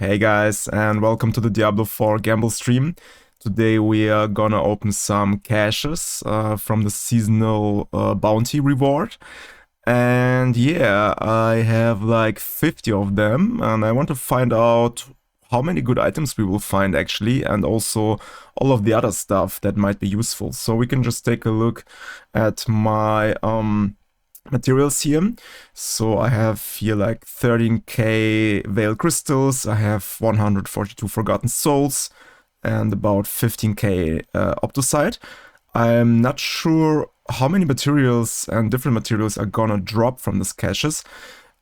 Hey guys, and welcome to the Diablo 4 Gamble stream. Today we are gonna open some caches from the seasonal bounty reward. And yeah, I have like 50 of them, and I want to find out how many good items we will find actually, and also all of the other stuff that might be useful. So we can just take a look at my materials here. So I have here like 13k Veil Crystals, I have 142 Forgotten Souls, and about 15k Optosite. I'm not sure how many materials and different materials are gonna drop from these caches.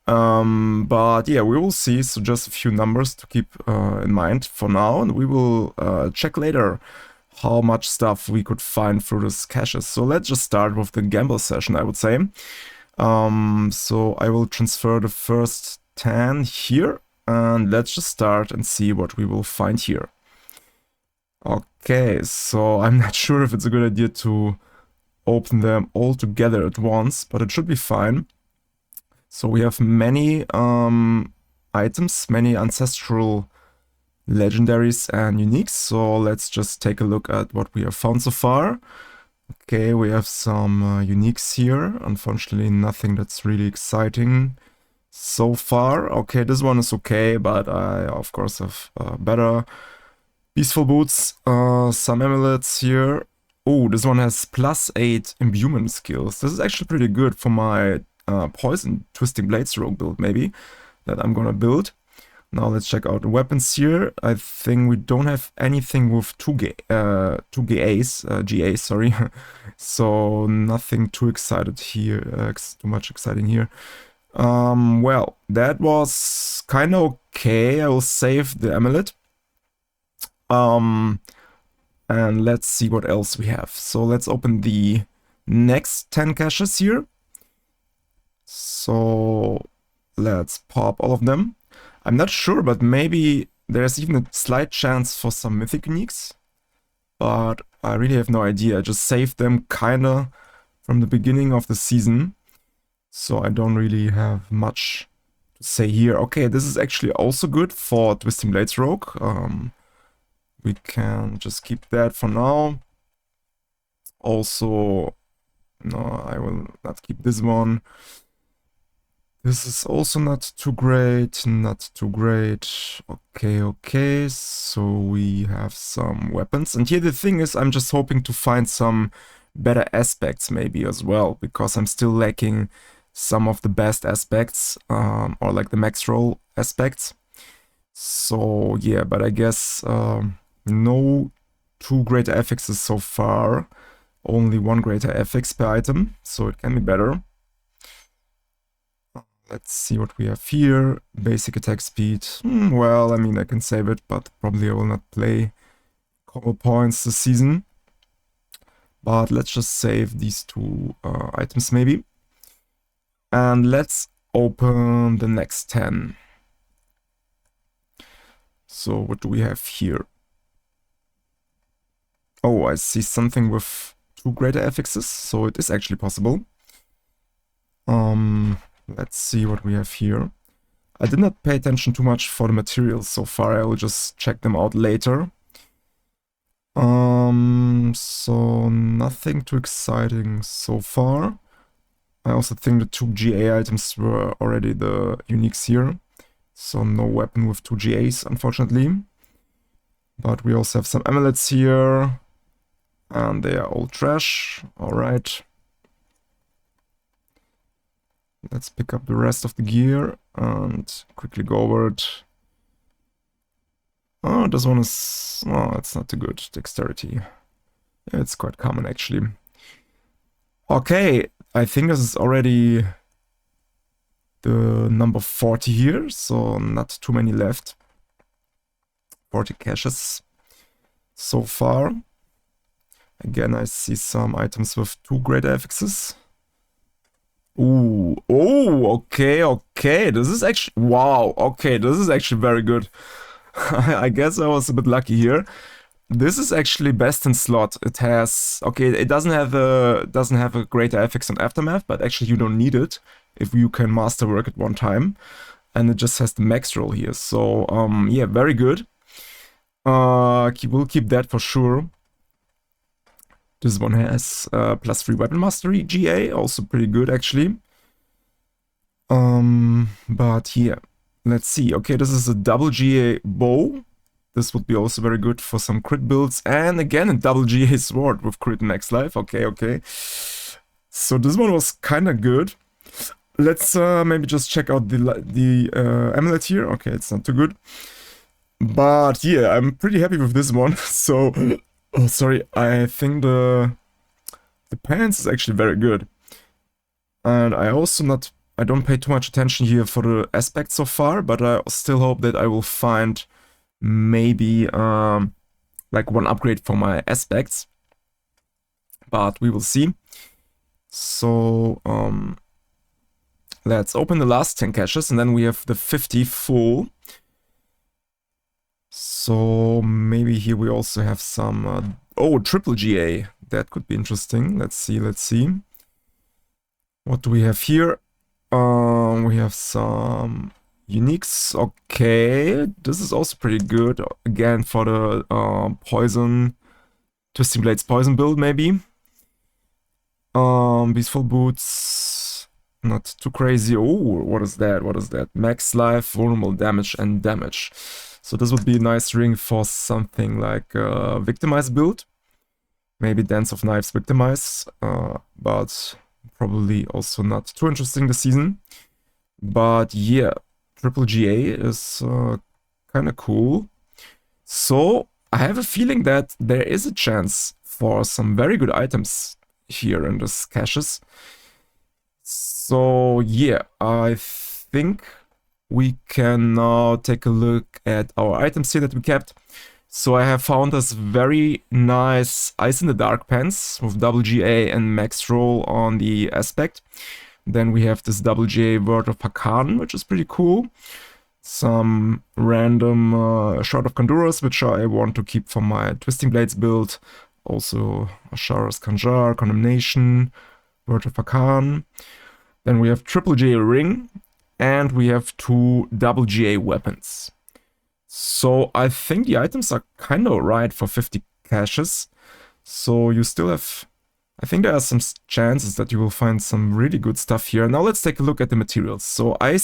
But yeah, we will see. So just a few numbers to keep in mind for now, and we will check later how much stuff we could find through these caches. So let's just start with the gamble session, I would say. So I will transfer the first 10 here, and let's just start and see what we will find here. Okay, so I'm not sure if it's a good idea to open them all together at once, but it should be fine. So we have many items, many ancestral legendaries and uniques. So let's just take a look at what we have found so far. Okay, we have some uniques here. Unfortunately, nothing that's really exciting so far. Okay, this one is okay, but I, of course, have better. Peaceful Boots, some amulets here. Oh, this one has +8 imbuement skills. This is actually pretty good for my Poison Twisting Blades rogue build, maybe, that I'm gonna build. Now let's check out the weapons here. I think we don't have anything with 2 GAs, sorry. So nothing too excited here, too much exciting here. Well, that was kind of okay. I will save the amulet. And let's see what else we have. So let's open the next 10 caches here. So let's pop all of them. I'm not sure, but maybe there's even a slight chance for some mythic uniques. But I really have no idea. I just saved them kinda from the beginning of the season. So I don't really have much to say here. Okay, this is actually also good for Twisting Blades Rogue. We can just keep that for now. Also, no, I will not keep this one. This is also not too great, not too great. Okay, so we have some weapons. And here the thing is, I'm just hoping to find some better aspects maybe as well, because I'm still lacking some of the best aspects, or like the max roll aspects. So yeah, but I guess no 2 greater affixes so far, only 1 greater affix per item, so it can be better. Let's see what we have here. Basic attack speed. Well, I mean, I can save it, but probably I will not play combo points this season. But let's just save these 2 items maybe. And let's open the next 10. So what do we have here? Oh, I see something with 2 greater affixes, so it is actually possible. Let's see what we have here. I did not pay attention too much for the materials so far. I will just check them out later. So nothing too exciting so far. I also think the 2 GA items were already the uniques here. So no weapon with 2 GAs, unfortunately. But we also have some amulets here. And they are all trash. Alright. Let's pick up the rest of the gear and quickly go over it. Oh, this one is... oh, it's not too good. Dexterity. Yeah, it's quite common, actually. Okay, I think this is already the number 40 here, so not too many left. 40 caches so far. Again, I see some items with 2 greater affixes. Ooh, oh, okay, this is actually, wow, okay, this is actually very good. I guess I was a bit lucky here. This is actually best in slot. It has, okay, it doesn't have a greater affix on Aftermath, but actually you don't need it if you can masterwork at one time. and it just has the max roll here. So yeah, very good. We'll keep that for sure. This one has +3 weapon mastery GA, also pretty good actually. But yeah, let's see. Okay, this is a double GA bow. This would be also very good for some crit builds. And again, a double GA sword with crit max life. Okay, okay. So this one was kind of good. Let's maybe just check out the amulet here. Okay, it's not too good. But yeah, I'm pretty happy with this one. So, oh, sorry, I think the pants is actually very good. And I don't pay too much attention here for the aspect so far, but I still hope that I will find maybe like one upgrade for my aspects. But we will see. So let's open the last 10 caches, and then we have the 50 full. So maybe here we also have some triple GA. That could be interesting. Let's see, let's see. What do we have here? We have some uniques. Okay, this is also pretty good. Again, for the poison, Twisting Blades poison build maybe. Beastful boots, not too crazy. Oh, what is that? What is that? Max life, vulnerable damage, and damage. So this would be a nice ring for something like Victimize build. Maybe Dance of Knives Victimize, but probably also not too interesting this season. But yeah, triple GA is kind of cool. So I have a feeling that there is a chance for some very good items here in this caches. So yeah, I think we can now take a look at our items here that we kept. So I have found this very nice Ice in the Dark pants with double GA and max roll on the aspect. Then we have this double GA Word of Hakan, which is pretty cool. Some random Shard of Conduras, which I want to keep for my Twisting Blades build. Also Ashara's Kanjar, Condemnation, Word of Hakan. Then we have triple GA ring, and we have 2 double GA weapons. So I think the items are kind of right for 50 caches. So you still have, I think there are some chances that you will find some really good stuff here. Now let's take a look at the materials. So I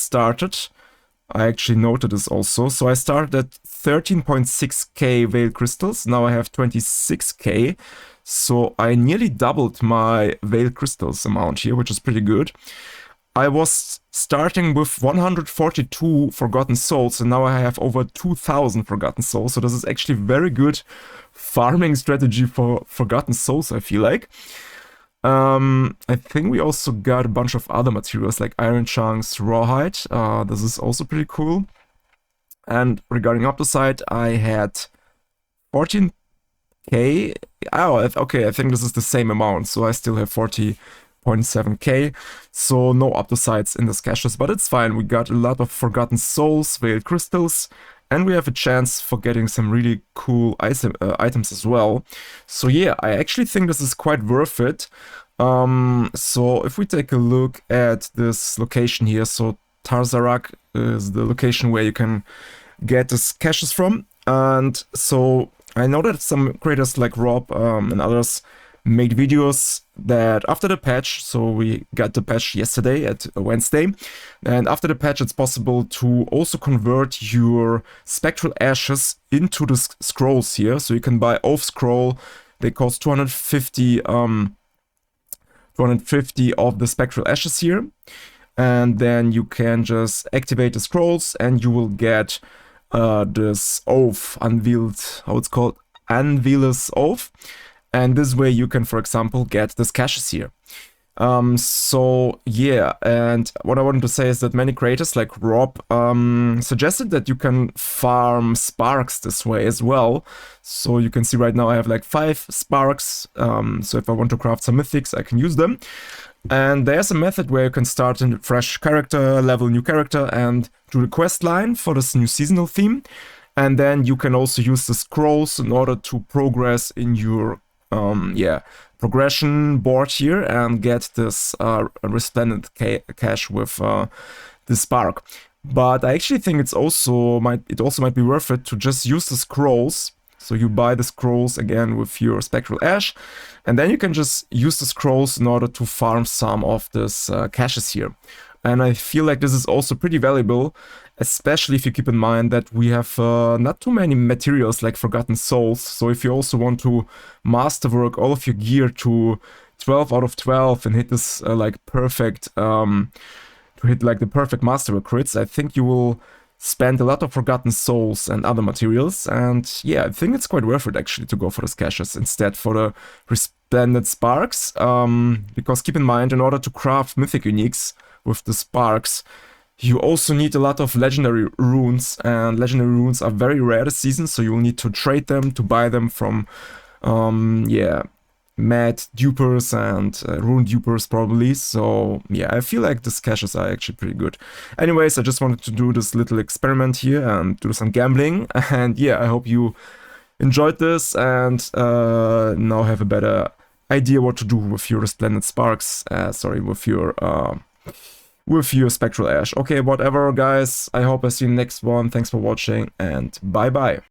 actually noted this also. So I started at 13.6k Veil Crystals. Now I have 26k. So I nearly doubled my Veil Crystals amount here, which is pretty good. I was starting with 142 Forgotten Souls, and now I have over 2,000 Forgotten Souls. So this is actually very good farming strategy for Forgotten Souls, I feel like. I think we also got a bunch of other materials like Iron Chunks, Rawhide. This is also pretty cool. And regarding Optosite, I had 14k. Oh, okay, I think this is the same amount. So I still have 40.7k. So no Optosites in this caches, but it's fine. We got a lot of Forgotten Souls, Veiled Crystals, and we have a chance for getting some really cool items as well. So yeah, I actually think this is quite worth it. So if we take a look at this location here, so Tarzarak is the location where you can get these caches from. And so I know that some creators like Rob and others made videos that after the patch, so we got the patch yesterday at Wednesday, and after the patch it's possible to also convert your spectral ashes into the scrolls here. So you can buy Oath Scroll, they cost 250 of the spectral ashes here, and then you can just activate the scrolls and you will get this Oath, Unveiled, how it's called, Unveiler's Oath. And this way you can, for example, get this caches here. So yeah, and what I wanted to say is that many creators like Rob suggested that you can farm sparks this way as well. So you can see right now I have like 5 sparks. So if I want to craft some mythics, I can use them. And there's a method where you can start a fresh character, level new character, and do the quest line for this new seasonal theme. And then you can also use the scrolls in order to progress in your progression board here and get this resplendent cache with the spark. But I actually think it also might be worth it to just use the scrolls. So you buy the scrolls again with your Spectral Ash, and then you can just use the scrolls in order to farm some of this caches here. And I feel like this is also pretty valuable, especially if you keep in mind that we have not too many materials like Forgotten Souls. So if you also want to masterwork all of your gear to 12 out of 12 and hit this like perfect, to hit like the perfect masterwork crits, I think you will spend a lot of Forgotten Souls and other materials, and yeah, I think it's quite worth it actually to go for those caches instead for the Resplendent Sparks, because keep in mind, in order to craft Mythic Uniques with the Sparks, you also need a lot of Legendary Runes, and Legendary Runes are very rare this season, so you'll need to trade them, to buy them from, yeah, mad dupers and rune dupers probably. So yeah, I feel like these caches are actually pretty good. Anyways, I just wanted to do this little experiment here and do some gambling. And yeah, I hope you enjoyed this and now have a better idea what to do with your Resplendent Sparks. Sorry, with your Spectral Ash. Okay, whatever guys, I hope I see you in the next one. Thanks for watching and bye bye.